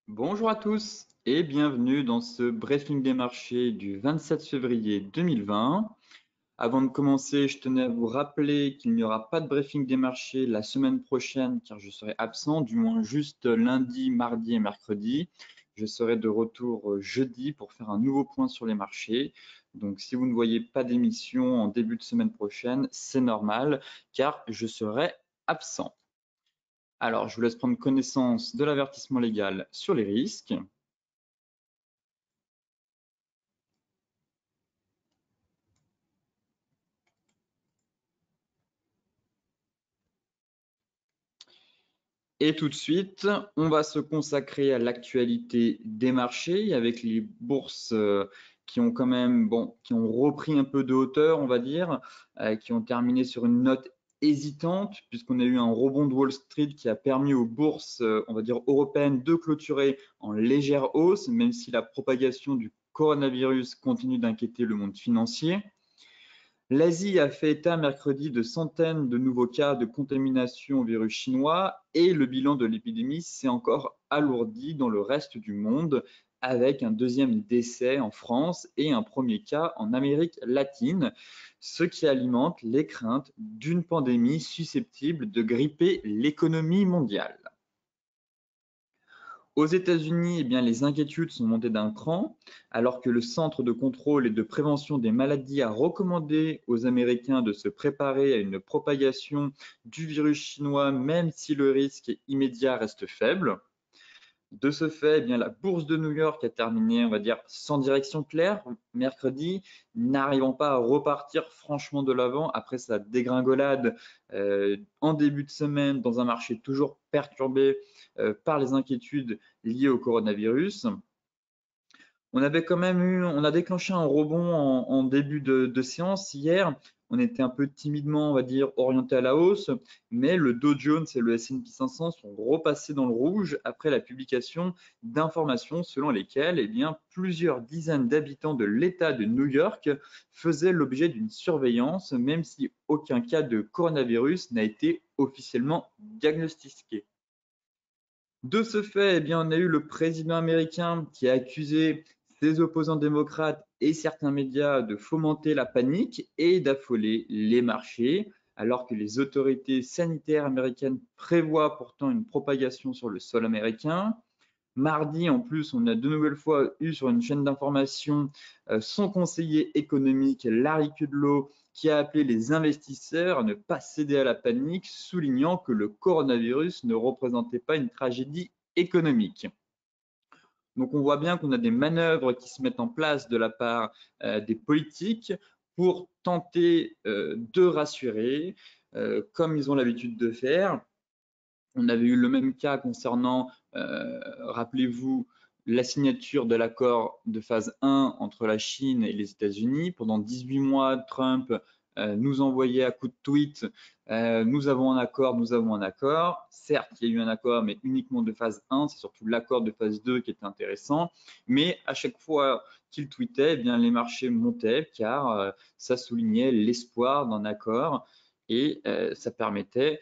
Bonjour à tous et bienvenue dans ce briefing des marchés du 27 février 2020. Avant de commencer, je tenais à vous rappeler qu'il n'y aura pas de briefing des marchés la semaine prochaine car je serai absent, du moins juste lundi, mardi et mercredi. Je serai de retour jeudi pour faire un nouveau point sur les marchés. Donc si vous ne voyez pas d'émission en début de semaine prochaine, c'est normal car je serai absent. Alors, je vous laisse prendre connaissance de l'avertissement légal sur les risques. Et tout de suite, on va se consacrer à l'actualité des marchés avec les bourses qui ont quand même, bon, qui ont repris un peu de hauteur, on va dire, qui ont terminé sur une note hésitante puisqu'on a eu un rebond de Wall Street qui a permis aux bourses, on va dire européennes, de clôturer en légère hausse, même si la propagation du coronavirus continue d'inquiéter le monde financier. L'Asie a fait état mercredi de centaines de nouveaux cas de contamination au virus chinois et le bilan de l'épidémie s'est encore alourdi dans le reste du monde avec un deuxième décès en France et un premier cas en Amérique latine, ce qui alimente les craintes d'une pandémie susceptible de gripper l'économie mondiale. Aux États-Unis, eh bien, les inquiétudes sont montées d'un cran, alors que le Centre de contrôle et de prévention des maladies a recommandé aux Américains de se préparer à une propagation du virus chinois, même si le risque immédiat reste faible. De ce fait, eh bien, la bourse de New York a terminé, on va dire, sans direction claire mercredi, n'arrivant pas à repartir franchement de l'avant après sa dégringolade en début de semaine dans un marché toujours perturbé par les inquiétudes liées au coronavirus. On a déclenché un rebond en début de séance hier. On était un peu timidement, on va dire, orienté à la hausse, mais le Dow Jones et le S&P 500 sont repassés dans le rouge après la publication d'informations selon lesquelles eh bien, plusieurs dizaines d'habitants de l'État de New York faisaient l'objet d'une surveillance, même si aucun cas de coronavirus n'a été officiellement diagnostiqué. De ce fait, eh bien, on a eu le président américain qui a accusé ses opposants démocrates et certains médias de fomenter la panique et d'affoler les marchés, alors que les autorités sanitaires américaines prévoient pourtant une propagation sur le sol américain. Mardi, en plus, on a de nouvelles fois eu sur une chaîne d'information son conseiller économique, Larry Kudlow, qui a appelé les investisseurs à ne pas céder à la panique, soulignant que le coronavirus ne représentait pas une tragédie économique. Donc on voit bien qu'on a des manœuvres qui se mettent en place de la part des politiques pour tenter de rassurer, comme ils ont l'habitude de faire. On avait eu le même cas concernant, rappelez-vous, la signature de l'accord de phase 1 entre la Chine et les États-Unis. Pendant 18 mois, Trump nous envoyait à coups de tweet nous avons un accord, nous avons un accord. Certes, il y a eu un accord, mais uniquement de phase 1. C'est surtout l'accord de phase 2 qui était intéressant. Mais à chaque fois qu'il tweetait, eh bien, les marchés montaient car ça soulignait l'espoir d'un accord et ça permettait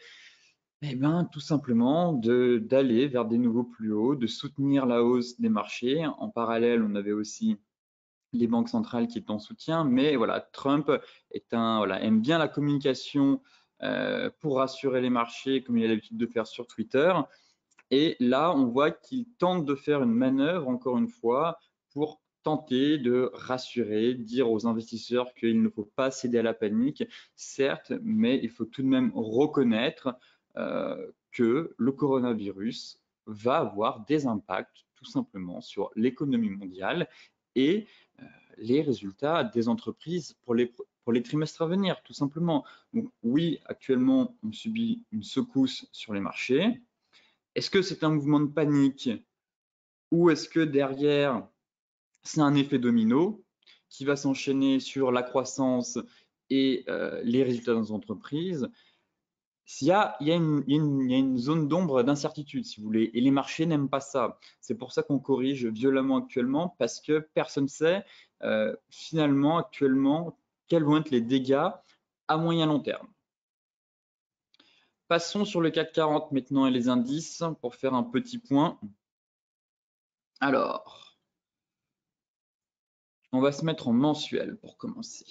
eh bien, tout simplement d'aller vers des nouveaux plus hauts, de soutenir la hausse des marchés. En parallèle, on avait aussi les banques centrales qui étaient en soutien, mais voilà, Trump voilà, aime bien la communication pour rassurer les marchés, comme il a l'habitude de faire sur Twitter. Et là, on voit qu'il tente de faire une manœuvre, encore une fois, pour tenter de rassurer, dire aux investisseurs qu'il ne faut pas céder à la panique, certes, mais il faut tout de même reconnaître que le coronavirus va avoir des impacts tout simplement sur l'économie mondiale et les résultats des entreprises pour les trimestres à venir, tout simplement. Donc oui, actuellement, on subit une secousse sur les marchés. Est-ce que c'est un mouvement de panique ou est-ce que derrière, c'est un effet domino qui va s'enchaîner sur la croissance et les résultats des entreprises? Il y a une zone d'ombre d'incertitude, si vous voulez, et les marchés n'aiment pas ça. C'est pour ça qu'on corrige violemment actuellement, parce que personne ne sait finalement actuellement quels vont être les dégâts à moyen long terme. Passons sur le CAC 40 maintenant et les indices pour faire un petit point. Alors, on va se mettre en mensuel pour commencer.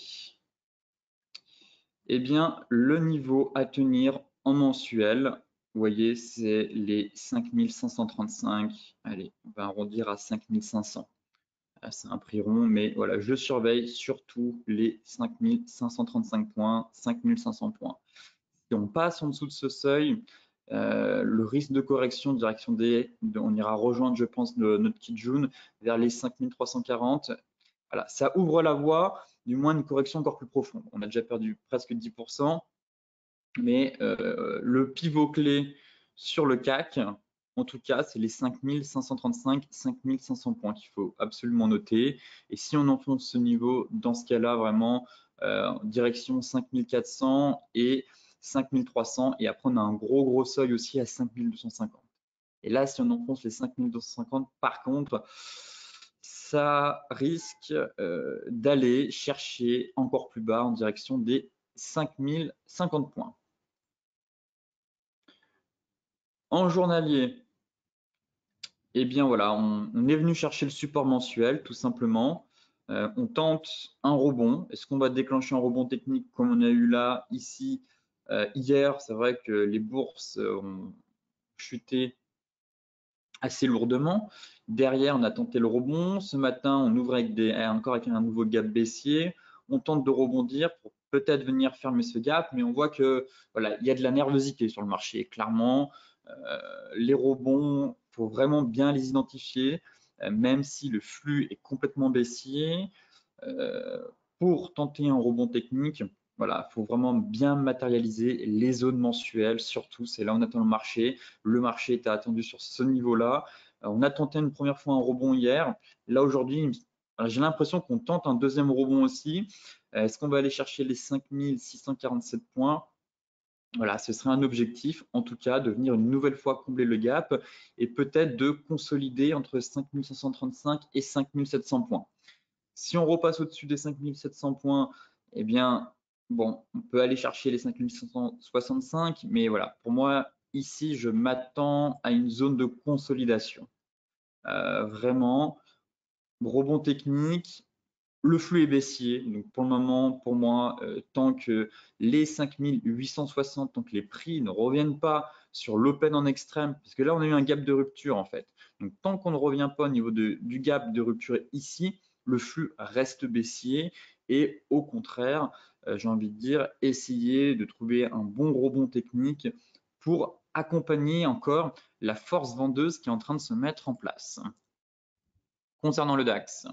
Eh bien, le niveau à tenir en mensuel, vous voyez, c'est les 5535. Allez, on va arrondir à 5500. C'est un prix rond, mais voilà, je surveille surtout les 5535 points, 5500 points. Si on passe en dessous de ce seuil, le risque de correction direction des, on ira rejoindre, je pense, notre Kijun vers les 5340. Voilà, ça ouvre la voie, du moins une correction encore plus profonde. On a déjà perdu presque 10%, mais le pivot clé sur le CAC, en tout cas, c'est les 5535, 5500 points qu'il faut absolument noter. Et si on enfonce ce niveau, dans ce cas-là, vraiment, direction 5400 et 5300. Et après, on a un gros seuil aussi à 5250. Et là, si on enfonce les 5250, par contre, ça risque d'aller chercher encore plus bas en direction des 5050 points. En journalier, eh bien voilà, on est venu chercher le support mensuel, tout simplement. On tente un rebond. Est-ce qu'on va déclencher un rebond technique comme on a eu là, ici, hier? C'est vrai que les bourses ont chuté assez lourdement. Derrière, on a tenté le rebond. Ce matin, on ouvre encore avec un nouveau gap baissier. On tente de rebondir pour peut-être venir fermer ce gap, mais on voit que voilà, il y a de la nervosité sur le marché, clairement. Les rebonds, il faut vraiment bien les identifier, même si le flux est complètement baissier. Pour tenter un rebond technique, voilà, il faut vraiment bien matérialiser les zones mensuelles, surtout, c'est là où on attend le marché. Le marché était attendu sur ce niveau-là. On a tenté une première fois un rebond hier. Là, aujourd'hui, j'ai l'impression qu'on tente un deuxième rebond aussi. Est-ce qu'on va aller chercher les 5647 points? Voilà, ce serait un objectif, en tout cas, de venir une nouvelle fois combler le gap et peut-être de consolider entre 5535 et 5700 points. Si on repasse au-dessus des 5700 points, eh bien, bon, on peut aller chercher les 5565, mais voilà, pour moi, ici, je m'attends à une zone de consolidation. Vraiment, rebond technique, le flux est baissier, donc pour le moment, pour moi, tant que les 5860, tant que les prix ne reviennent pas sur l'open en extrême, parce que là, on a eu un gap de rupture en fait. Donc tant qu'on ne revient pas au niveau du gap de rupture ici, le flux reste baissier et au contraire, j'ai envie de dire, essayer de trouver un bon rebond technique pour accompagner encore la force vendeuse qui est en train de se mettre en place. Concernant le DAX.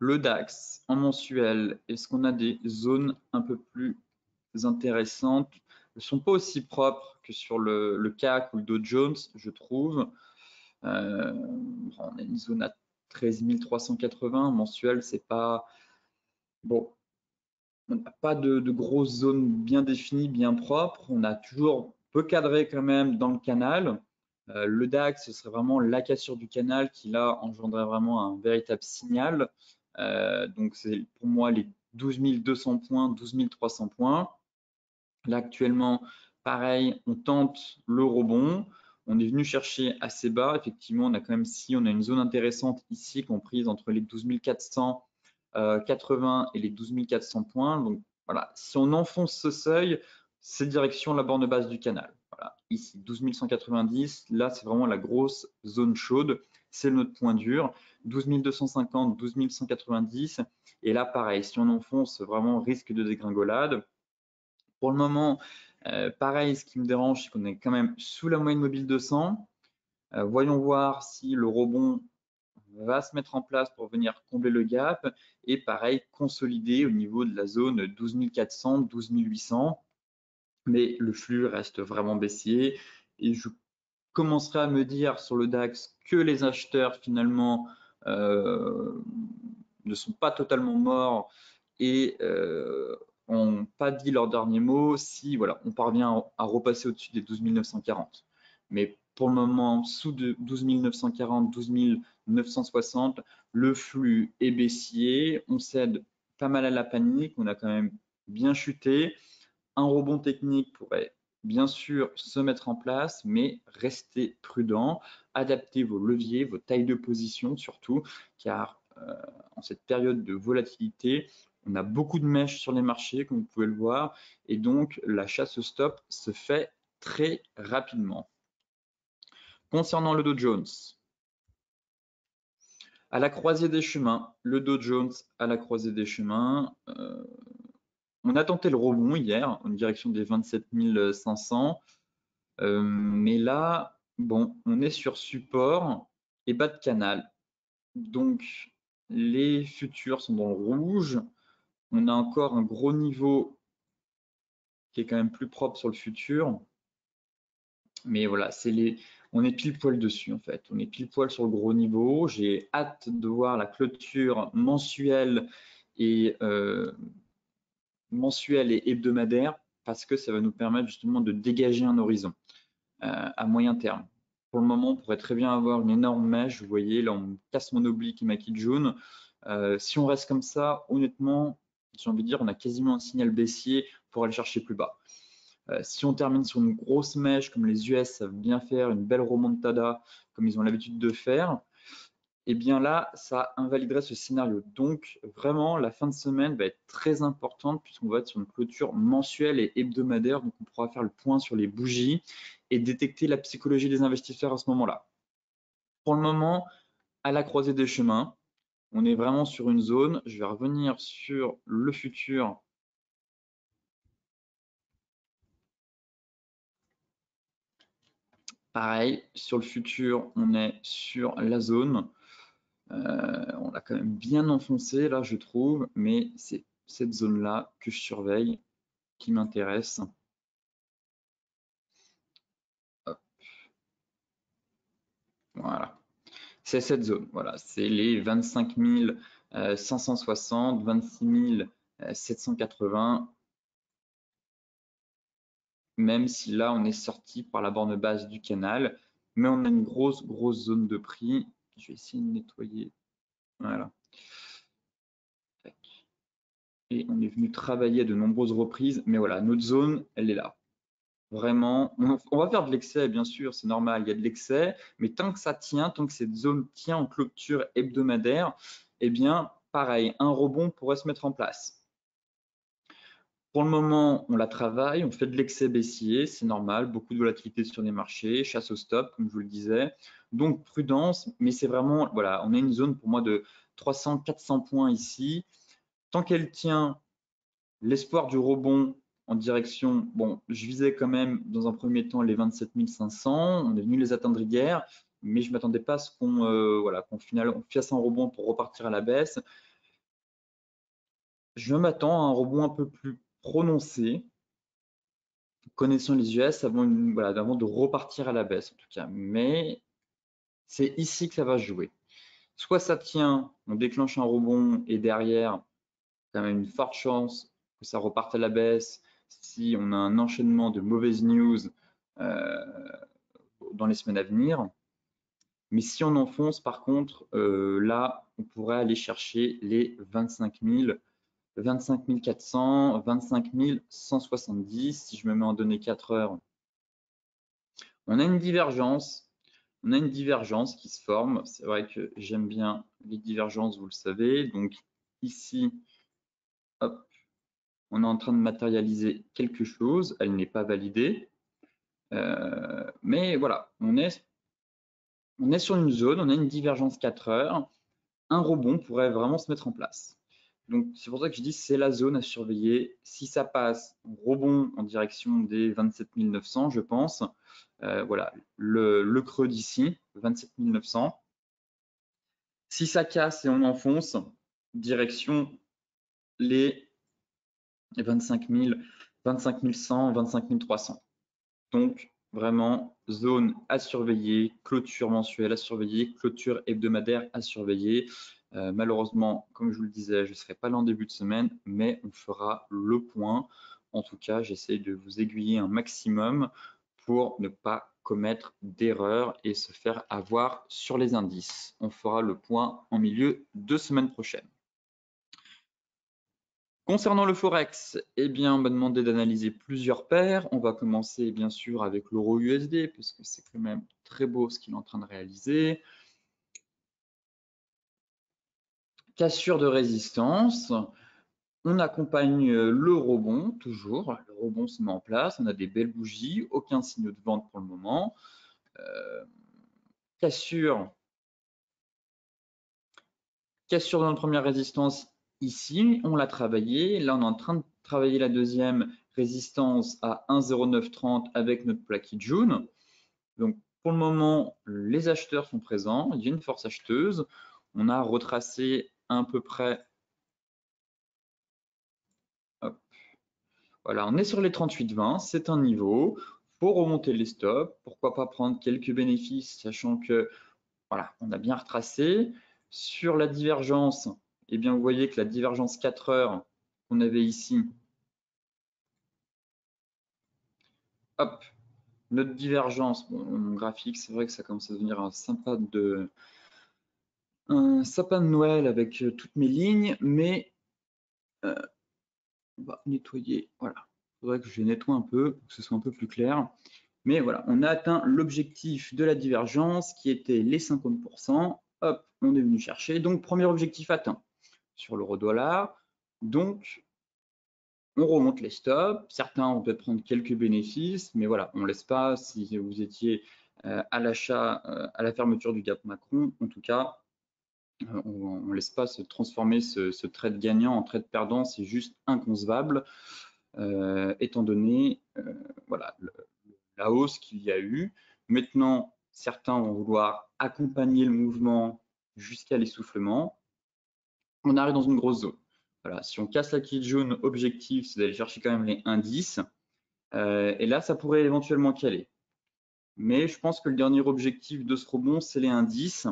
Le DAX en mensuel, est-ce qu'on a des zones un peu plus intéressantes? Elles ne sont pas aussi propres que sur le CAC ou le Dow Jones, je trouve. On a une zone à 13 380 mensuel, c'est pas bon. On n'a pas de grosses zones bien définies, bien propres. On a toujours peu cadré quand même dans le canal. Le DAX, ce serait vraiment la cassure du canal qui là engendrerait vraiment un véritable signal. Donc c'est pour moi les 12 200 points, 12 300 points. Là actuellement, pareil, on tente le rebond. On est venu chercher assez bas. Effectivement, on a quand même on a une zone intéressante ici comprise entre les 12 480 et les 12 400 points. Donc voilà, si on enfonce ce seuil, c'est direction la borne basse du canal. Voilà, ici 12 190, là c'est vraiment la grosse zone chaude, c'est notre point dur. 12 250, 12 190, et là pareil, si on enfonce, vraiment risque de dégringolade. Pour le moment, pareil, ce qui me dérange, c'est qu'on est quand même sous la moyenne mobile 200. Voyons voir si le rebond va se mettre en place pour venir combler le gap et pareil, consolider au niveau de la zone 12 400, 12 800. Mais le flux reste vraiment baissier et je commencerai à me dire sur le DAX que les acheteurs finalement ne sont pas totalement morts et n'ont pas dit leur dernier mot si voilà, on parvient à repasser au-dessus des 12 940. Mais pour le moment, sous de 12 940, 12 960, le flux est baissier, on cède pas mal à la panique, on a quand même bien chuté. Un rebond technique pourrait bien sûr se mettre en place, mais restez prudent, adaptez vos leviers, vos tailles de position surtout, car en cette période de volatilité, on a beaucoup de mèches sur les marchés, comme vous pouvez le voir, et donc la chasse au stop se fait très rapidement. Concernant le Dow Jones, à la croisée des chemins, le Dow Jones à la croisée des chemins, on a tenté le rebond hier en direction des 27 500, mais là, bon, on est sur support et bas de canal. Donc, les futurs sont dans le rouge. On a encore un gros niveau qui est quand même plus propre sur le futur. Mais voilà, on est pile poil dessus en fait. On est pile poil sur le gros niveau. J'ai hâte de voir la clôture mensuelle et hebdomadaire parce que ça va nous permettre justement de dégager un horizon à moyen terme. Pour le moment, on pourrait très bien avoir une énorme mèche. Vous voyez, là, on me casse mon oblique et ma kit jaune. Si on reste comme ça, honnêtement, j'ai envie de dire, on a quasiment un signal baissier pour aller chercher plus bas. Si on termine sur une grosse mèche, comme les US savent bien faire, une belle remontada, comme ils ont l'habitude de faire, et bien là, ça invaliderait ce scénario. Donc, vraiment, la fin de semaine va être très importante puisqu'on va être sur une clôture mensuelle et hebdomadaire. Donc, on pourra faire le point sur les bougies et détecter la psychologie des investisseurs à ce moment-là. Pour le moment, à la croisée des chemins, on est vraiment sur une zone. Je vais revenir sur le futur. Pareil, sur le futur, on est sur la zone. On l'a quand même bien enfoncé là, je trouve, mais c'est cette zone-là que je surveille, qui m'intéresse. Voilà, c'est cette zone. Voilà, c'est les 25 560, 26 780. Même si là, on est sorti par la borne basse du canal, mais on a une grosse zone de prix. Je vais essayer de nettoyer. Voilà. Et on est venu travailler à de nombreuses reprises, mais voilà, notre zone, elle est là. Vraiment, on va faire de l'excès, bien sûr, c'est normal, il y a de l'excès, mais tant que ça tient, tant que cette zone tient en clôture hebdomadaire, eh bien, pareil, un rebond pourrait se mettre en place. Pour le moment, on la travaille, on fait de l'excès baissier, c'est normal, beaucoup de volatilité sur les marchés, chasse au stop, comme je vous le disais. Donc, prudence, mais c'est vraiment, voilà, on a une zone pour moi de 300-400 points ici. Tant qu'elle tient, l'espoir du rebond en direction, bon, je visais quand même dans un premier temps les 27 500, on est venu les atteindre hier, mais je ne m'attendais pas à ce qu'on voilà, qu'on fasse un rebond pour repartir à la baisse. Je m'attends à un rebond un peu plus prononcé, connaissant les US, avant de repartir à la baisse en tout cas. Mais c'est ici que ça va se jouer. Soit ça tient, on déclenche un rebond et derrière, quand même une forte chance que ça reparte à la baisse si on a un enchaînement de mauvaises news dans les semaines à venir. Mais si on enfonce, par contre, là, on pourrait aller chercher les 25 000, 25 400, 25 170. Si je me mets en données 4 heures, on a une divergence. On a une divergence qui se forme. C'est vrai que j'aime bien les divergences, vous le savez. Donc ici, hop, on est en train de matérialiser quelque chose. Elle n'est pas validée. Mais voilà, on est sur une zone, on a une divergence 4 heures. Un rebond pourrait vraiment se mettre en place. Donc c'est pour ça que je dis c'est la zone à surveiller. Si ça passe, on rebond en direction des 27 900, je pense. Voilà, le creux d'ici, 27 900. Si ça casse et on enfonce, direction les 25 000, 25 100, 25 300. Donc, vraiment, zone à surveiller, clôture mensuelle à surveiller, clôture hebdomadaire à surveiller. Malheureusement, comme je vous le disais, je ne serai pas là en début de semaine, mais on fera le point. En tout cas, j'essaie de vous aiguiller un maximum pour ne pas commettre d'erreurs et se faire avoir sur les indices. On fera le point en milieu de semaine prochaine. Concernant le Forex, eh bien, on m'a demandé d'analyser plusieurs paires. On va commencer bien sûr avec l'euro USD, puisque c'est quand même très beau ce qu'il est en train de réaliser. Cassure de résistance. On accompagne le rebond, toujours. Le rebond se met en place. On a des belles bougies, aucun signe de vente pour le moment. Cassure dans la première résistance ici, on l'a travaillé. Là, on est en train de travailler la deuxième résistance à 1,0930 avec notre plaquis June. Donc, pour le moment, les acheteurs sont présents. Il y a une force acheteuse. On a retracé à peu près. Hop, voilà, on est sur les 38,20. C'est un niveau. Faut remonter les stops. Pourquoi pas prendre quelques bénéfices, sachant que voilà, on a bien retracé. Sur la divergence, eh bien, vous voyez que la divergence 4 heures qu'on avait ici, hop, notre divergence, bon, mon graphique, c'est vrai que ça commence à devenir un sapin de Noël avec toutes mes lignes, mais on va nettoyer, voilà. Il faudrait que je nettoie un peu pour que ce soit un peu plus clair. Mais voilà, on a atteint l'objectif de la divergence qui était les 50%. Hop, on est venu chercher. Donc, premier objectif atteint sur l'euro-dollar. Donc, on remonte les stops. Certains vont peut-être prendre quelques bénéfices, mais voilà, on ne laisse pas, si vous étiez à l'achat à la fermeture du gap Macron, en tout cas, on ne laisse pas se transformer ce trade gagnant en trade perdant, c'est juste inconcevable, étant donné voilà, la hausse qu'il y a eu. Maintenant, certains vont vouloir accompagner le mouvement jusqu'à l'essoufflement. On arrive dans une grosse zone. Voilà, si on casse la key jaune, objectif, c'est d'aller chercher quand même les indices. Et là, ça pourrait éventuellement caler. Mais je pense que le dernier objectif de ce rebond, c'est les indices.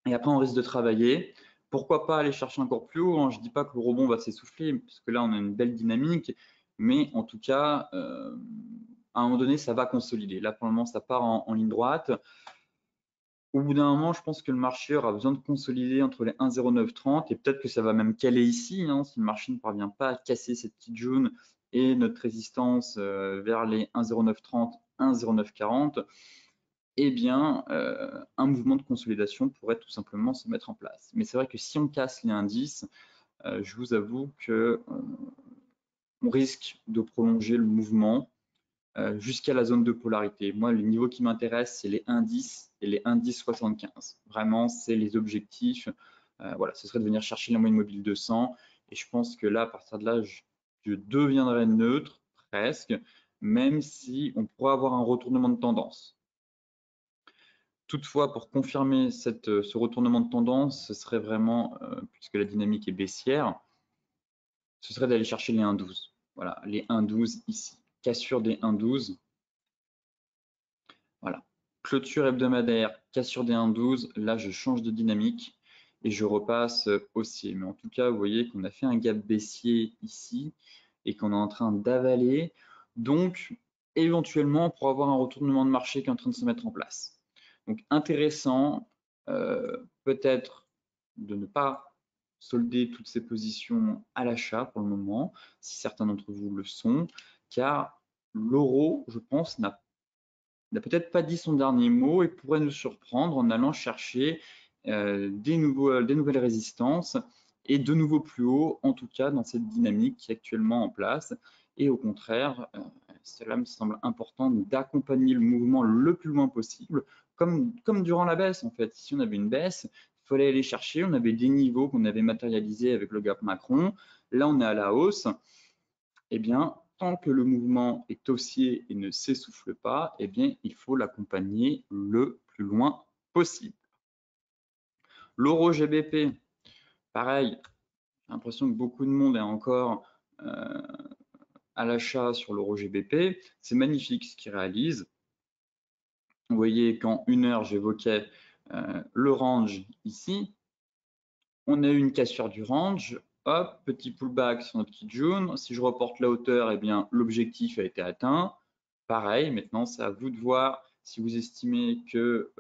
Et après, on risque de travailler. Pourquoi pas aller chercher encore plus haut, hein. Je ne dis pas que le rebond va s'essouffler, parce que là, on a une belle dynamique. Mais en tout cas, à un moment donné, ça va consolider. Là, pour le moment, ça part en ligne droite. Au bout d'un moment, je pense que le marché aura besoin de consolider entre les 1,0930 et peut-être que ça va même caler ici, hein, si le marché ne parvient pas à casser cette petite jaune et notre résistance vers les 1,0930, 1,0940, eh bien, un mouvement de consolidation pourrait tout simplement se mettre en place. Mais c'est vrai que si on casse les indices, je vous avoue que on risque de prolonger le mouvement jusqu'à la zone de polarité. Moi, le niveau qui m'intéresse, c'est les indices et les indices 75. Vraiment, c'est les objectifs. Voilà, ce serait de venir chercher la moyenne mobile 200. Et je pense que là, à partir de là, je deviendrai neutre, presque, même si on pourrait avoir un retournement de tendance. Toutefois, pour confirmer ce retournement de tendance, ce serait vraiment, puisque la dynamique est baissière, ce serait d'aller chercher les 1,12. Voilà, les 1,12 ici. Cassure des 1,12. Voilà. Clôture hebdomadaire, cassure des 1,12. Là, je change de dynamique et je repasse haussier. Mais en tout cas, vous voyez qu'on a fait un gap baissier ici et qu'on est en train d'avaler. Donc, éventuellement, pour avoir un retournement de marché qui est en train de se mettre en place. Donc, intéressant, peut-être de ne pas solder toutes ces positions à l'achat pour le moment, si certains d'entre vous le sont, car l'euro, je pense, n'a peut-être pas dit son dernier mot et pourrait nous surprendre en allant chercher des nouvelles résistances et de nouveau plus haut, en tout cas dans cette dynamique qui est actuellement en place. Et au contraire, cela me semble important d'accompagner le mouvement le plus loin possible, comme durant la baisse en fait. Si on avait une baisse, il fallait aller chercher, on avait des niveaux qu'on avait matérialisés avec le gap Macron. Là, on est à la hausse. Eh bien, tant que le mouvement est haussier et ne s'essouffle pas, eh bien, il faut l'accompagner le plus loin possible. L'euro GBP, pareil, j'ai l'impression que beaucoup de monde est encore à l'achat sur l'euro GBP. C'est magnifique ce qu'il réalise. Vous voyez qu'en 1 heure, j'évoquais le range ici. On a eu une cassure du range. Hop, petit pullback sur notre key June. Si je reporte la hauteur, eh bien, l'objectif a été atteint. Pareil, maintenant, c'est à vous de voir si vous estimez que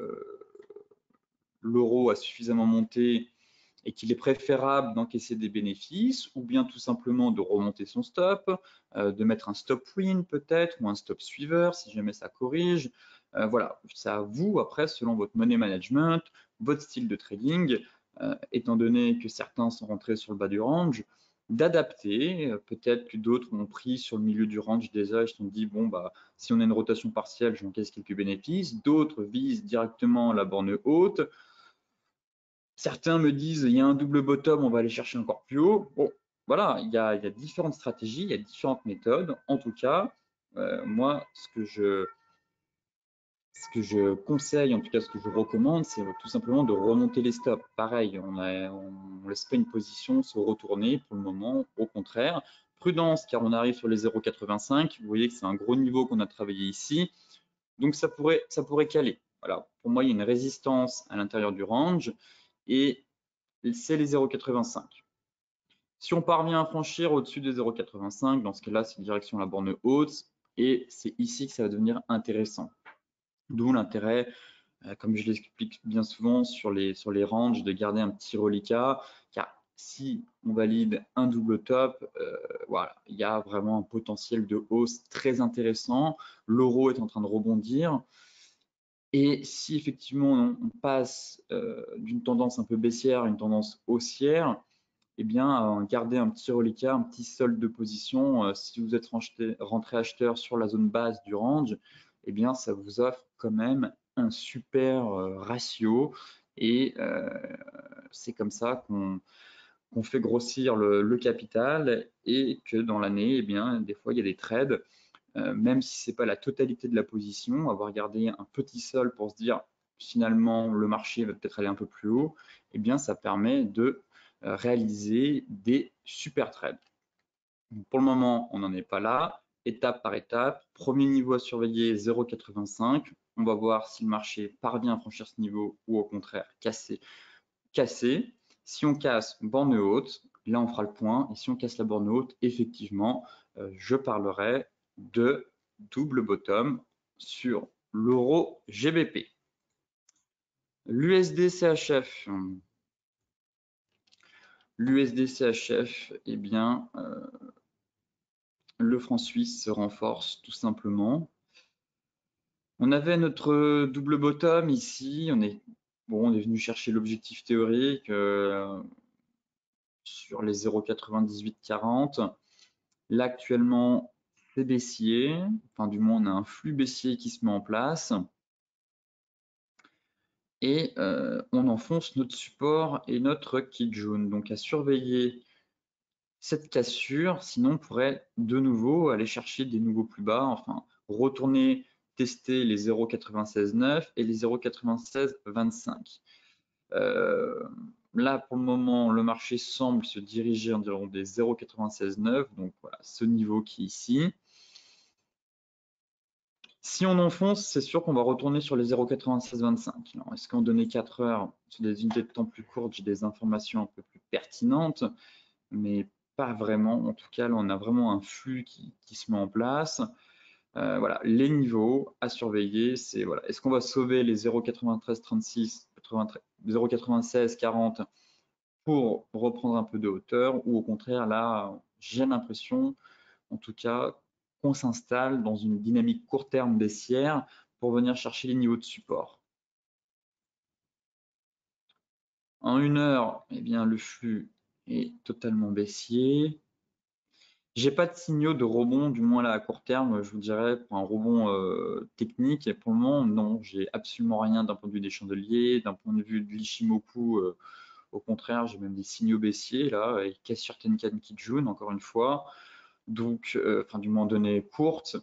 l'euro a suffisamment monté et qu'il est préférable d'encaisser des bénéfices ou bien tout simplement de remonter son stop, de mettre un stop win peut-être ou un stop suiveur si jamais ça corrige. Voilà, c'est à vous après, selon votre money management, votre style de trading, étant donné que certains sont rentrés sur le bas du range, d'adapter. Peut-être que d'autres ont pris sur le milieu du range déjà, ils se sont dit, bon, bah, si on a une rotation partielle, j'encaisse quelques bénéfices. D'autres visent directement la borne haute. Certains me disent, il y a un double bottom, on va aller chercher encore plus haut. Bon, voilà, il y a différentes stratégies, il y a différentes méthodes. En tout cas, moi, ce que je conseille, en tout cas ce que je recommande, c'est tout simplement de remonter les stops. Pareil, on ne laisse pas une position se retourner pour le moment, au contraire. Prudence, car on arrive sur les 0,85. Vous voyez que c'est un gros niveau qu'on a travaillé ici. Donc ça pourrait caler. Voilà. Pour moi, il y a une résistance à l'intérieur du range et c'est les 0,85. Si on parvient à franchir au-dessus des 0,85, dans ce cas-là, c'est direction la borne haute et c'est ici que ça va devenir intéressant. D'où l'intérêt, comme je l'explique bien souvent sur les ranges, de garder un petit reliquat, car si on valide un double top, voilà, il y a vraiment un potentiel de hausse très intéressant. L'euro est en train de rebondir. Et si effectivement on passe d'une tendance un peu baissière à une tendance haussière, eh bien, garder un petit reliquat, un petit solde de position. Si vous êtes rentré acheteur sur la zone basse du range, eh bien, ça vous offre quand même un super ratio. Et c'est comme ça qu'on fait grossir le capital et que dans l'année, eh bien, des fois, il y a des trades même si ce n'est pas la totalité de la position, avoir gardé un petit sol pour se dire finalement le marché va peut-être aller un peu plus haut, eh bien ça permet de réaliser des super trades. Donc, pour le moment, on n'en est pas là. Étape par étape, premier niveau à surveiller 0,85. On va voir si le marché parvient à franchir ce niveau ou au contraire casser. Si on casse borne haute, là on fera le point. Et si on casse la borne haute, effectivement, je parlerai de double bottom sur l'euro GBP. L'USD CHF. L'USD CHF, eh bien, le franc suisse se renforce tout simplement. On avait notre double bottom ici. On est venu chercher l'objectif théorique sur les 0,9840. Là, actuellement, c'est baissier. Enfin, du moins, on a un flux baissier qui se met en place. Et on enfonce notre support et notre Kijun. Donc, à surveiller cette cassure. Sinon, on pourrait de nouveau aller chercher des nouveaux plus bas. Enfin, retourner tester les 0,96,9 et les 0,96,25. Là, pour le moment, le marché semble se diriger environ des 0,96,9. Donc, voilà, ce niveau qui est ici. Si on enfonce, c'est sûr qu'on va retourner sur les 0,9625. Est-ce qu'en données 4 heures, sur des unités de temps plus courtes, j'ai des informations un peu plus pertinentes, mais pas vraiment. En tout cas, là, on a vraiment un flux qui se met en place. Voilà, les niveaux à surveiller, c'est voilà, est-ce qu'on va sauver les 0,9336, 0,9640 pour reprendre un peu de hauteur, ou au contraire, là, j'ai l'impression, en tout cas, qu'on s'installe dans une dynamique court terme baissière pour venir chercher les niveaux de support. En 1 heure, eh bien, le flux est totalement baissier. J'ai pas de signaux de rebond, du moins là à court terme, je vous dirais, pour un rebond technique. Et pour le moment, non, j'ai absolument rien d'un point de vue des chandeliers, d'un point de vue de l'Ichimoku. Au contraire, j'ai même des signaux baissiers là, et cassure Tenkan Kijun, encore une fois. Donc, enfin, du moins données courtes.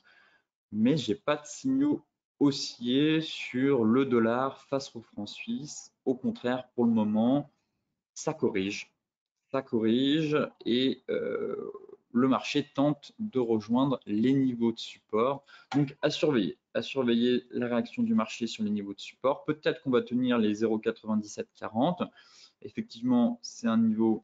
Mais j'ai pas de signaux haussiers sur le dollar face au franc suisse. Au contraire, pour le moment, ça corrige. Ça corrige et le marché tente de rejoindre les niveaux de support. Donc à surveiller la réaction du marché sur les niveaux de support. Peut-être qu'on va tenir les 0,9740. Effectivement, c'est un niveau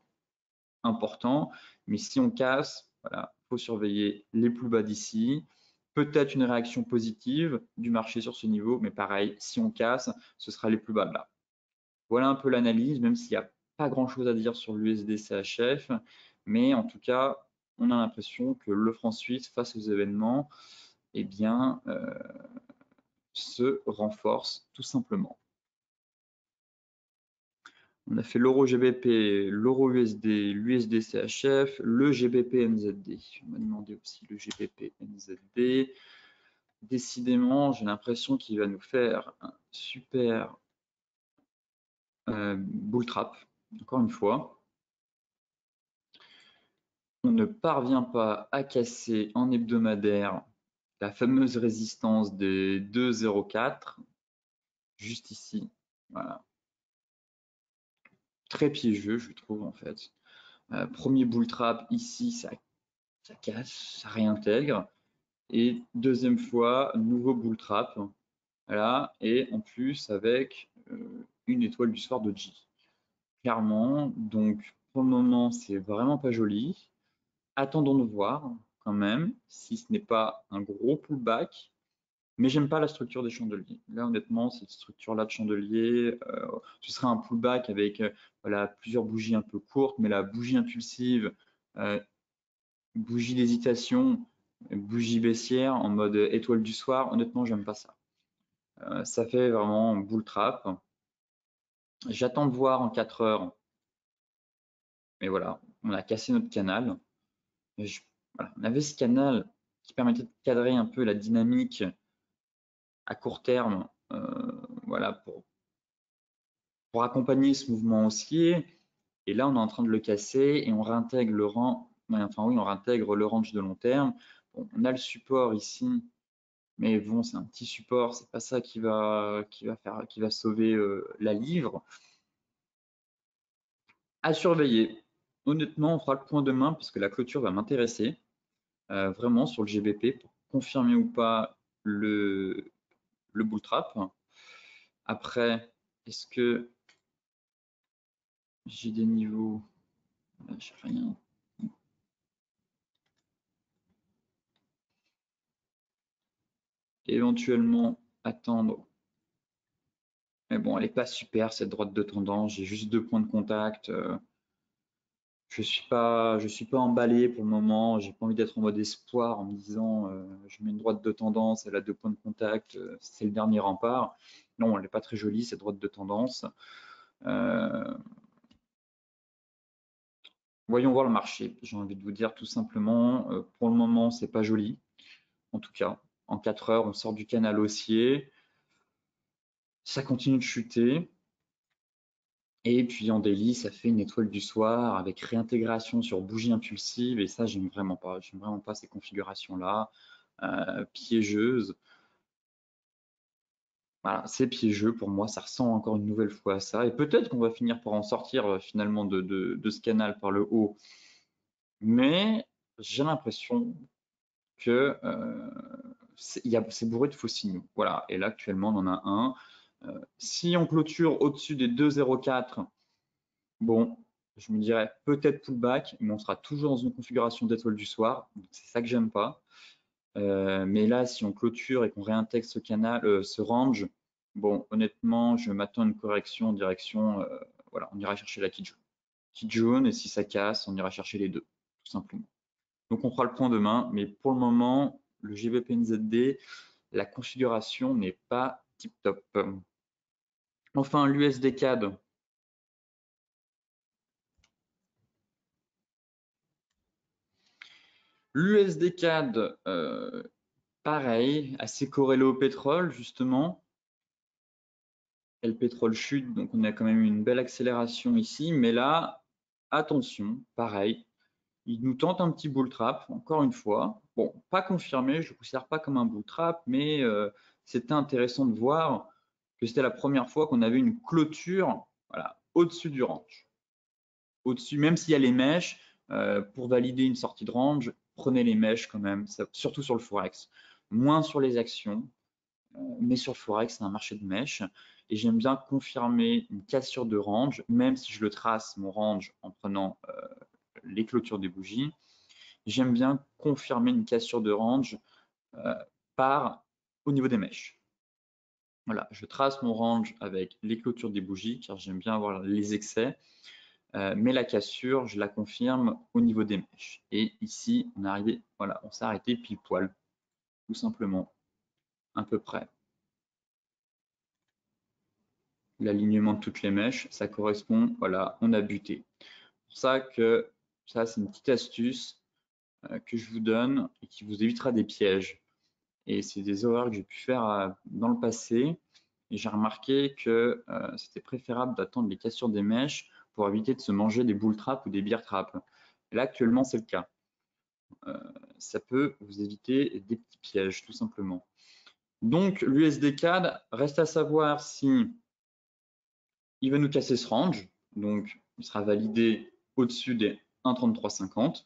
important, mais si on casse, voilà, il faut surveiller les plus bas d'ici. Peut-être une réaction positive du marché sur ce niveau, mais pareil, si on casse, ce sera les plus bas de là. Voilà un peu l'analyse, même s'il y a pas grand-chose à dire sur l'USD CHF, mais en tout cas, on a l'impression que le franc suisse, face aux événements, eh bien, se renforce tout simplement. On a fait l'euro GBP, l'euro USD, l'USD CHF, le GBP NZD. On m'a demandé aussi le GBP NZD. Décidément, j'ai l'impression qu'il va nous faire un super bull trap, encore une fois. On ne parvient pas à casser en hebdomadaire la fameuse résistance des 2,04, juste ici. Voilà. Très piégeux, je trouve, en fait. Premier bull trap, ici, ça casse, ça réintègre. Et deuxième fois, nouveau bull trap. Voilà. Et en plus, avec une étoile du soir de J. Clairement. Donc, pour le moment, c'est vraiment pas joli. Attendons de voir, quand même, si ce n'est pas un gros pullback. Mais j'aime pas la structure des chandeliers. Là, honnêtement, cette structure-là de chandelier, ce serait un pullback avec voilà, plusieurs bougies un peu courtes, mais la bougie impulsive, bougie d'hésitation, bougie baissière en mode étoile du soir, honnêtement, j'aime pas ça. Ça fait vraiment bull trap. J'attends de voir en 4 heures. Mais voilà, on a cassé notre canal. Voilà, on avait ce canal qui permettait de cadrer un peu la dynamique à court terme, voilà, pour accompagner ce mouvement haussier. Et là, on est en train de le casser et on réintègre le rang, enfin oui, on réintègre le range de long terme. Bon, on a le support ici, mais bon, c'est un petit support, c'est pas ça qui va sauver la livre. À surveiller. Honnêtement, on fera le point demain parce que la clôture va m'intéresser vraiment sur le GBP pour confirmer ou pas le bull trap. Après, est-ce que j'ai des niveaux? J'ai rien. Éventuellement attendre. Mais bon, elle n'est pas super cette droite de tendance. J'ai juste 2 points de contact. Je suis pas emballé pour le moment. J'ai pas envie d'être en mode espoir en me disant je mets une droite de tendance, elle a 2 points de contact, c'est le dernier rempart. Non, elle n'est pas très jolie cette droite de tendance. Voyons voir le marché. J'ai envie de vous dire tout simplement, pour le moment, c'est pas joli. En tout cas, en 4 heures, on sort du canal haussier. Ça continue de chuter. Et puis en daily, ça fait une étoile du soir avec réintégration sur bougie impulsive. Et ça, j'aime vraiment pas. J'aime vraiment pas ces configurations-là. Piégeuses. Voilà, c'est piégeux pour moi. Ça ressemble encore une nouvelle fois à ça. Et peut-être qu'on va finir par en sortir finalement de ce canal par le haut. Mais j'ai l'impression que c'est bourré de faux signaux. Voilà. Et là, actuellement, on en a un. Si on clôture au-dessus des 2,04, bon, je me dirais peut-être pullback, mais on sera toujours dans une configuration d'étoile du soir. C'est ça que j'aime pas. Mais là, si on clôture et qu'on réintègre ce canal, ce range, bon, honnêtement, je m'attends à une correction en direction, voilà, on ira chercher la key jaune. Key jaune, et si ça casse, on ira chercher les deux, tout simplement. Donc on fera le point demain, mais pour le moment, le GBP/NZD, la configuration n'est pas tip top. Enfin, l'USD CAD. L'USD CAD, pareil, assez corrélé au pétrole, justement. Et le pétrole chute, donc on a quand même une belle accélération ici. Mais là, attention, pareil, il nous tente un petit bull trap, encore une fois. Bon, pas confirmé, je ne le considère pas comme un bull trap, mais c'était intéressant de voir que c'était la première fois qu'on avait une clôture, voilà, au-dessus du range. Au-dessus, même s'il y a les mèches, pour valider une sortie de range, prenez les mèches quand même, surtout sur le Forex. Moins sur les actions, mais sur le Forex, c'est un marché de mèches. Et j'aime bien confirmer une cassure de range, même si je le trace, mon range, en prenant les clôtures des bougies. J'aime bien confirmer une cassure de range au niveau des mèches. Voilà, je trace mon range avec les clôtures des bougies, car j'aime bien avoir les excès. mais la cassure, je la confirme au niveau des mèches. Et ici, on est arrivé, voilà, on s'est arrêté pile poil, tout simplement, à peu près. L'alignement de toutes les mèches, ça correspond, voilà, on a buté. C'est pour ça que ça, c'est une petite astuce que je vous donne et qui vous évitera des pièges. Et c'est des erreurs que j'ai pu faire dans le passé. Et j'ai remarqué que c'était préférable d'attendre les cassures des mèches pour éviter de se manger des bull traps ou des bear traps. Là, actuellement, c'est le cas. Ça peut vous éviter des petits pièges, tout simplement. Donc, l'USD-CAD, reste à savoir si il va nous casser ce range. Donc, il sera validé au-dessus des 1,3350.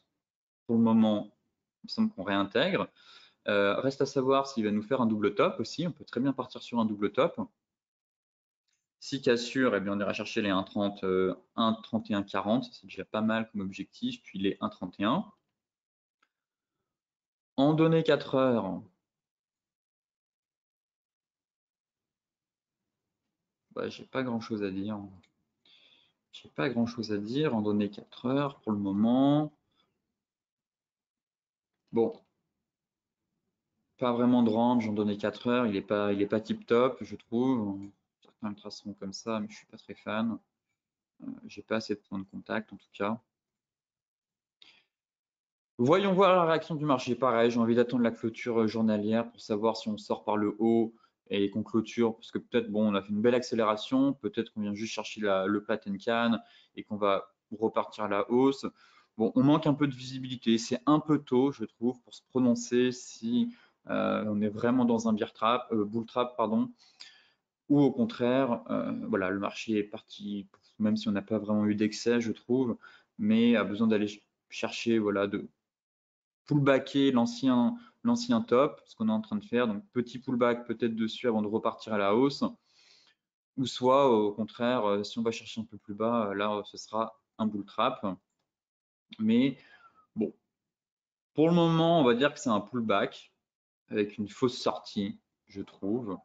Pour le moment, il me semble qu'on réintègre. Reste à savoir s'il va nous faire un double top aussi. On peut très bien partir sur un double top. Si cassure, eh bien, on ira chercher les 1,30, 1,3140. C'est déjà pas mal comme objectif. Puis les 1,31. En données 4 heures, bah, j'ai pas grand chose à dire. J'ai pas grand chose à dire. En données 4 heures pour le moment. Bon, pas vraiment de range en données 4 heures. Il est pas tip top, je trouve. Certains le traceront comme ça, mais je suis pas très fan. J'ai pas assez de points de contact en tout cas. Voyons voir la réaction du marché. Pareil, j'ai envie d'attendre la clôture journalière pour savoir si on sort par le haut et qu'on clôture, parce que peut-être, bon, on a fait une belle accélération, peut-être qu'on vient juste chercher le plat and can et qu'on va repartir à la hausse. Bon, on manque un peu de visibilité. C'est un peu tôt, je trouve, pour se prononcer si on est vraiment dans un bull trap, pardon, ou au contraire, voilà, le marché est parti, même si on n'a pas vraiment eu d'excès, je trouve, mais a besoin d'aller chercher, voilà, de pullbacker l'ancien top, ce qu'on est en train de faire, donc petit pullback peut-être dessus avant de repartir à la hausse, ou soit au contraire, si on va chercher un peu plus bas, là ce sera un bull trap. Mais bon, pour le moment, on va dire que c'est un pullback avec une fausse sortie, je trouve,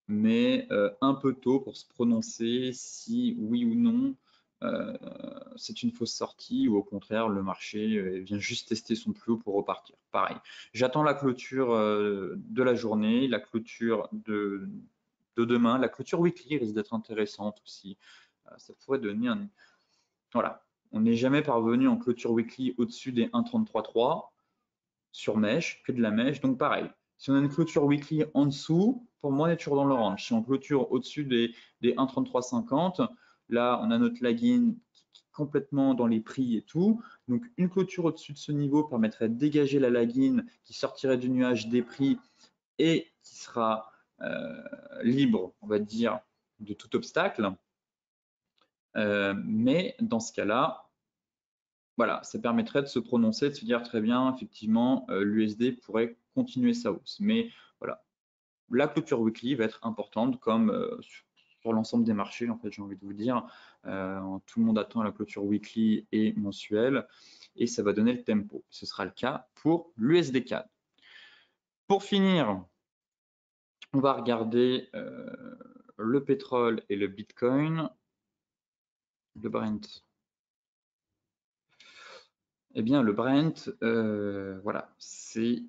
mais un peu tôt pour se prononcer si oui ou non c'est une fausse sortie ou au contraire le marché vient juste tester son plus haut pour repartir. Pareil, j'attends la clôture de la journée, la clôture de demain, la clôture weekly risque d'être intéressante aussi. Ça pourrait donner un... Voilà, on n'est jamais parvenu en clôture weekly au-dessus des 1,33,3 sur mèche, que de la mèche, donc pareil. Si on a une clôture weekly en dessous, pour moi, on est toujours dans le range. Si on clôture au-dessus des 1,3350, là, on a notre lagging qui est complètement dans les prix et tout. Donc, une clôture au-dessus de ce niveau permettrait de dégager la lagging qui sortirait du nuage des prix et qui sera libre, on va dire, de tout obstacle. Mais dans ce cas-là, voilà, ça permettrait de se prononcer, de se dire très bien, effectivement, l'USD pourrait continuer sa hausse. Mais voilà, la clôture weekly va être importante comme sur l'ensemble des marchés, en fait, j'ai envie de vous dire. Tout le monde attend la clôture weekly et mensuelle et ça va donner le tempo. Ce sera le cas pour l'USD-CAD. Pour finir, on va regarder le pétrole et le Bitcoin, le Brent. Eh bien, le Brent, voilà, c'est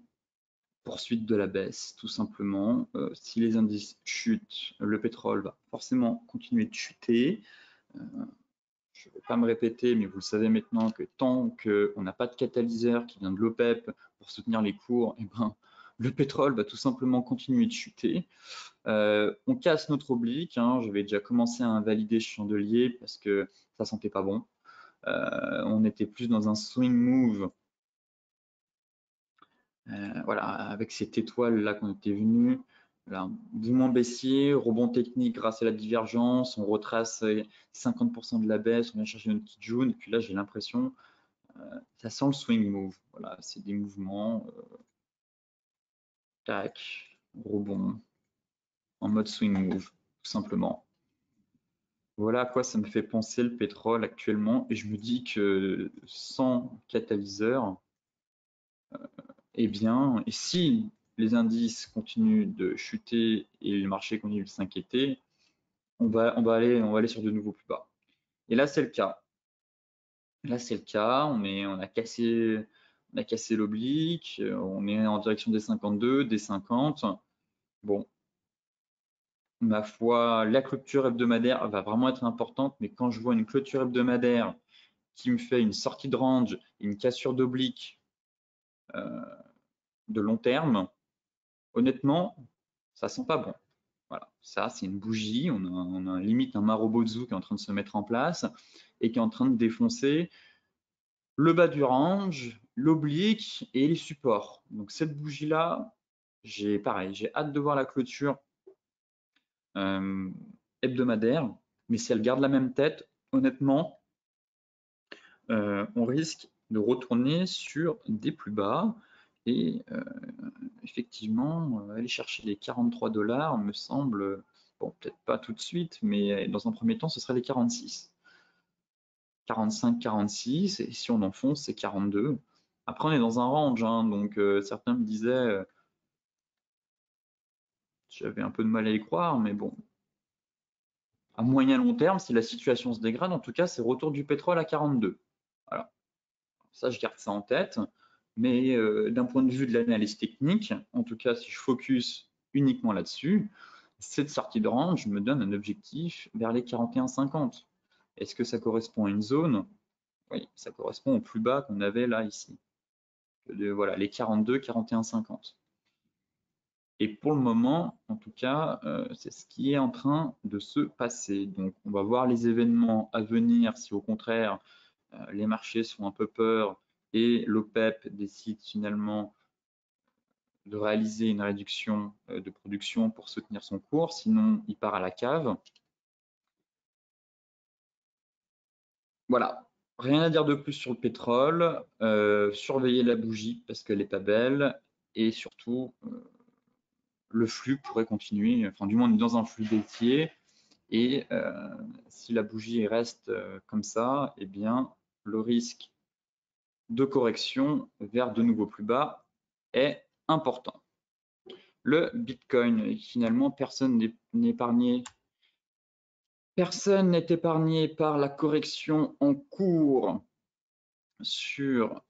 poursuite de la baisse, tout simplement. Si les indices chutent, le pétrole va forcément continuer de chuter. Je ne vais pas me répéter, mais vous le savez maintenant que tant qu'on n'a pas de catalyseur qui vient de l'OPEP pour soutenir les cours, eh ben, le pétrole va tout simplement continuer de chuter. On casse notre oblique. Hein. J'avais déjà commencé à invalider ce chandelier parce que ça sentait pas bon. On était plus dans un swing move. Voilà, avec cette étoile là qu'on était venu, voilà, mouvement baissier, rebond technique grâce à la divergence, on retrace 50% de la baisse, on vient chercher une petite jaune, et puis là j'ai l'impression, ça sent le swing move, voilà, c'est des mouvements, tac, rebond, en mode swing move, tout simplement. Voilà à quoi ça me fait penser le pétrole actuellement, et je me dis que sans catalyseur, eh bien, et si les indices continuent de chuter et le marché continue de s'inquiéter, on va aller sur de nouveaux plus bas. Et là, c'est le cas. Là, c'est le cas, on a cassé l'oblique, on est en direction des 52, des 50. Bon, ma foi, la clôture hebdomadaire va vraiment être importante, mais quand je vois une clôture hebdomadaire qui me fait une sortie de range, une cassure d'oblique de long terme, honnêtement, ça sent pas bon. Voilà, ça c'est une bougie, on a limite un Marubozu qui est en train de se mettre en place et qui est en train de défoncer le bas du range, l'oblique et les supports. Donc cette bougie-là, j'ai hâte de voir la clôture hebdomadaire, mais si elle garde la même tête, honnêtement, on risque de retourner sur des plus bas et effectivement, aller chercher les 43 $ me semble, bon, peut-être pas tout de suite, mais dans un premier temps, ce serait les 46. 45, 46, et si on enfonce, c'est 42. Après, on est dans un range, hein, donc certains me disaient, j'avais un peu de mal à y croire, mais bon, à moyen long terme, si la situation se dégrade, en tout cas, c'est retour du pétrole à 42. Voilà, ça, je garde ça en tête. Mais d'un point de vue de l'analyse technique, en tout cas, si je focus uniquement là-dessus, cette sortie de range me donne un objectif vers les 41,50. Est-ce que ça correspond à une zone? Oui, ça correspond au plus bas qu'on avait là, ici. Voilà, les 42, 41,50. Et pour le moment, en tout cas, c'est ce qui est en train de se passer. Donc, on va voir les événements à venir si au contraire, les marchés sont un peu peur et l'OPEP décide finalement de réaliser une réduction de production pour soutenir son cours, sinon il part à la cave. Voilà, rien à dire de plus sur le pétrole, surveillez la bougie parce qu'elle n'est pas belle, et surtout, le flux pourrait continuer, enfin du moins on est dans un flux baissier, et si la bougie reste comme ça, eh bien le risque de correction vers de nouveaux plus bas est important. Le Bitcoin, finalement, personne n'est épargné. Personne n'est épargné par la correction en cours sur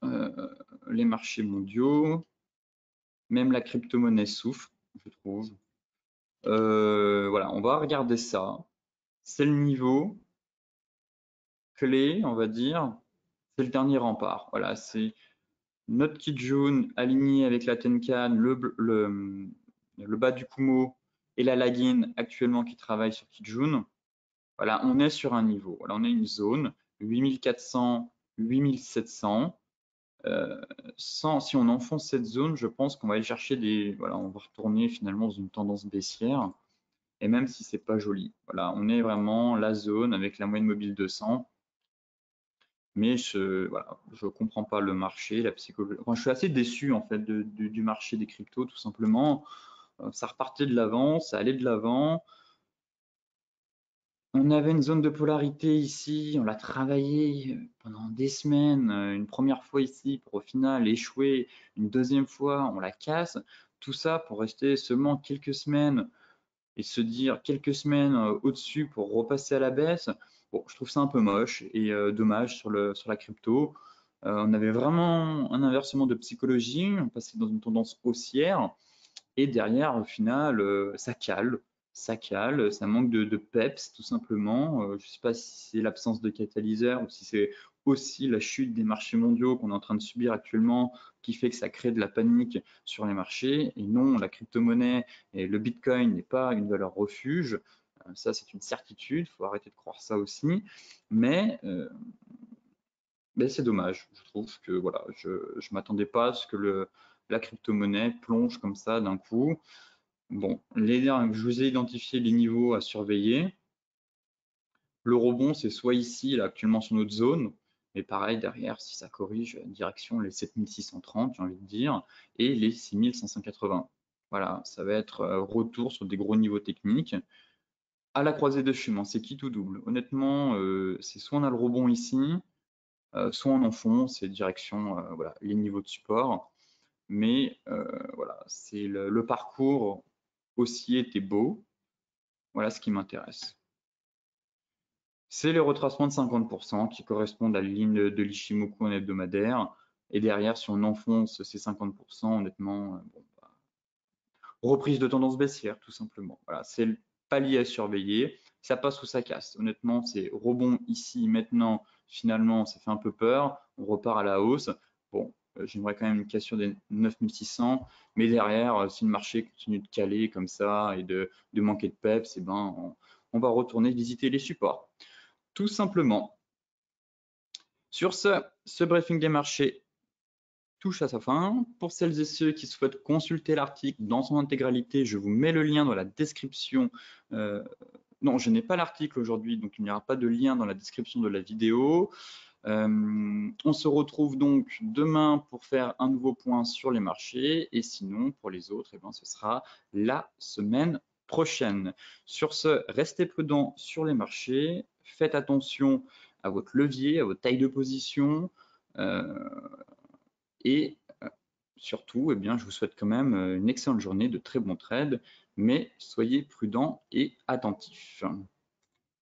les marchés mondiaux. Même la crypto-monnaie souffre, je trouve. Voilà, on va regarder ça. C'est le niveau clé, on va dire. C'est le dernier rempart. Voilà, c'est notre Kijun aligné avec la Tenkan, le bas du Kumo et la Lagin actuellement qui travaille sur Kijun. Voilà, on est sur un niveau. Voilà, on a une zone 8400, 8700. Si on enfonce cette zone, je pense qu'on va aller chercher voilà, on va retourner finalement dans une tendance baissière. Et même si c'est pas joli, voilà, on est vraiment la zone avec la moyenne mobile 200. Mais voilà, je comprends pas le marché, la psychologie. Enfin, je suis assez déçu en fait du marché des cryptos, tout simplement. Ça repartait de l'avant, ça allait de l'avant. On avait une zone de polarité ici, on l'a travaillé pendant des semaines, une première fois ici pour au final échouer, une deuxième fois on la casse, tout ça pour rester seulement quelques semaines et se dire quelques semaines au-dessus pour repasser à la baisse. Bon, je trouve ça un peu moche et dommage sur la crypto. On avait vraiment un inversement de psychologie, on passait dans une tendance haussière et derrière, au final, ça cale, ça manque de peps tout simplement. Je ne sais pas si c'est l'absence de catalyseur ou si c'est aussi la chute des marchés mondiaux qu'on est en train de subir actuellement qui fait que ça crée de la panique sur les marchés. Et non, la crypto-monnaie et le Bitcoin n'est pas une valeur refuge. Ça, c'est une certitude, il faut arrêter de croire ça aussi. Mais c'est dommage, je trouve que voilà, je ne m'attendais pas à ce que la crypto-monnaie plonge comme ça d'un coup. Bon, je vous ai identifié les niveaux à surveiller. Le rebond, c'est soit ici, là, actuellement sur notre zone, mais pareil, derrière, si ça corrige, direction les 7630, j'ai envie de dire, et les 6580. Voilà, ça va être retour sur des gros niveaux techniques. À la croisée de chemin, c'est qui tout double. Honnêtement, c'est soit on a le rebond ici, soit on enfonce, c'est direction voilà, les niveaux de support. Mais voilà, c'est le parcours haussier était beau. Voilà ce qui m'intéresse. C'est les retracements de 50% qui correspondent à la ligne de l'Ichimoku en hebdomadaire. Et derrière, si on enfonce ces 50%, honnêtement, bon, bah, reprise de tendance baissière, tout simplement. Voilà, c'est le palier à surveiller. Ça passe ou ça casse. Honnêtement, c'est rebond ici, maintenant. Finalement, ça fait un peu peur. On repart à la hausse. Bon, j'aimerais quand même une cassure des 9600. Mais derrière, si le marché continue de caler comme ça et de manquer de peps, eh ben, on va retourner visiter les supports. Tout simplement. Sur ce briefing des marchés touche à sa fin. Pour celles et ceux qui souhaitent consulter l'article dans son intégralité, je vous mets le lien dans la description. Non, je n'ai pas l'article aujourd'hui, donc il n'y aura pas de lien dans la description de la vidéo. On se retrouve donc demain pour faire un nouveau point sur les marchés, et sinon, pour les autres, eh ben, ce sera la semaine prochaine. Sur ce, restez prudents sur les marchés, faites attention à votre levier, à votre taille de position, et surtout, eh bien, je vous souhaite quand même une excellente journée, de très bons trades, mais soyez prudents et attentifs.